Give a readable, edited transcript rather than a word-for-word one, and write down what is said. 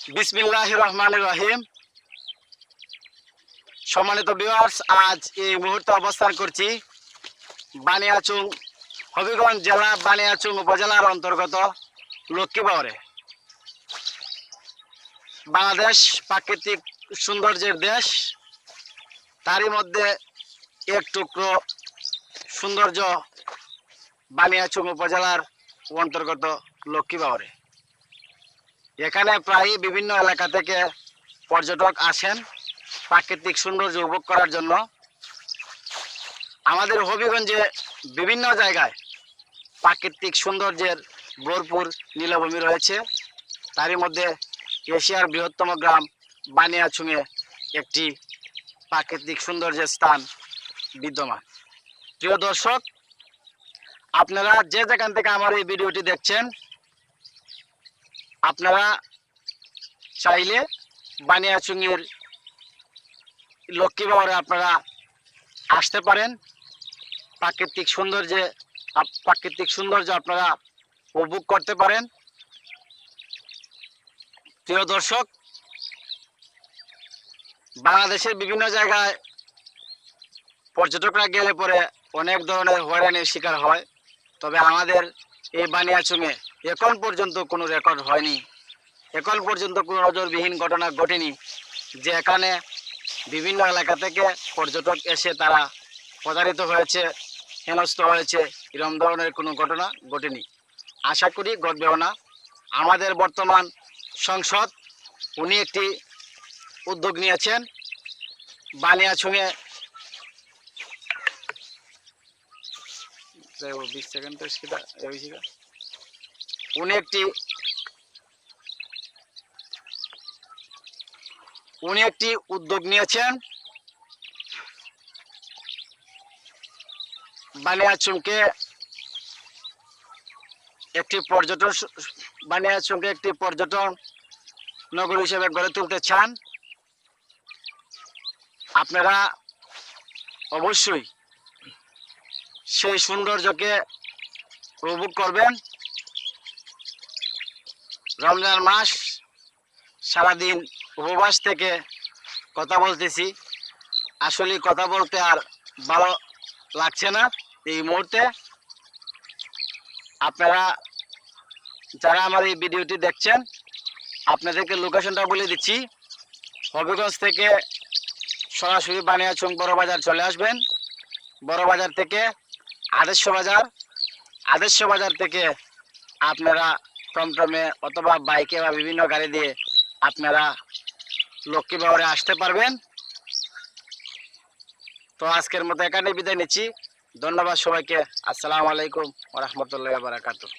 বিসমিল্লাহির রহমানির রহিম। সম্মানিত ভিউয়ার্স, আজ এই মুহূর্তে অবস্থান করছি বানিয়াচং, হবিগঞ্জ জেলা বানিয়াচং উপজেলার অন্তর্গত লক্ষ্মীবাউরে। বাংলাদেশ প্রাকৃতিক সৌন্দর্যের দেশ, তারই মধ্যে এক টুকরো সৌন্দর্য বানিয়াচং উপজেলার অন্তর্গত লক্ষ্মীবাউরে। এখানে প্রায় বিভিন্ন এলাকা থেকে পর্যটক আসেন প্রাকৃতিক সৌন্দর্য উপভোগ করার জন্য। আমাদের হবিগঞ্জে বিভিন্ন জায়গায় প্রাকৃতিক সৌন্দর্যের ভরপুর নীলভূমি রয়েছে, তারই মধ্যে এশিয়ার বৃহত্তম গ্রাম বানিয়াচংয়ে একটি প্রাকৃতিক সৌন্দর্যের স্থান বিদ্যমান। প্রিয় দর্শক, আপনারা যে যেখান থেকে আমার এই ভিডিওটি দেখছেন, আপনারা চাইলে বানিয়াচংয়ের লক্ষ্মীবাউরে আপনারা আসতে পারেন। প্রাকৃতিক সৌন্দর্য আপনারা উপভোগ করতে পারেন। প্রিয় দর্শক, বাংলাদেশের বিভিন্ন জায়গায় পর্যটকরা গেলে পরে অনেক ধরনের হয়রানির শিকার হয়, তবে আমাদের এই বানিয়াচংয়ে এখন পর্যন্ত কোনো রেকর্ড হয়নি, এখন পর্যন্ত কোনো নজরবিহীন ঘটনা ঘটেনি যে এখানে বিভিন্ন এলাকা থেকে পর্যটক এসে তারা প্রতারিত হয়েছে, হেনস্থ হয়েছে, এরকম ধরনের কোনো ঘটনা ঘটেনি। আশা করি ঘটবেও না। আমাদের বর্তমান সংসদ উনি একটি উদ্যোগ নিয়েছেন বানিয়াচংয়ে 20 সেকেন্ড উনি একটি উদ্যোগ নিয়েছেন বানিয়াচংকে একটি পর্যটন নগর হিসেবে গড়ে তুলতে চান। আপনারা অবশ্যই সেই সৌন্দর্যকে উপভোগ করবেন। রমজান মাস, সারাদিন উপবাস থেকে কথা বলতেছি, আসলে কথা বলতে আর ভালো লাগছে না এই মুহূর্তে। আপনারা যারা আমার এই ভিডিওটি দেখছেন, আপনাদেরকে লোকেশনটা বলে দিচ্ছি। হবিগঞ্জ থেকে সরাসরি বানিয়াচং বড় বাজার চলে আসবেন। বড় বাজার থেকে আদর্শ বাজার থেকে আপনারা টমটমে অথবা বাইকে বা বিভিন্ন গাড়ি দিয়ে আপনারা লক্ষ্মীবাউরে আসতে পারবেন। তো আজকের মতো এখানে বিদায় নিচ্ছি। ধন্যবাদ সবাইকে। আসসালামু আলাইকুম ওয়া রাহমাতুল্লাহি ওয়া বারাকাতুহু।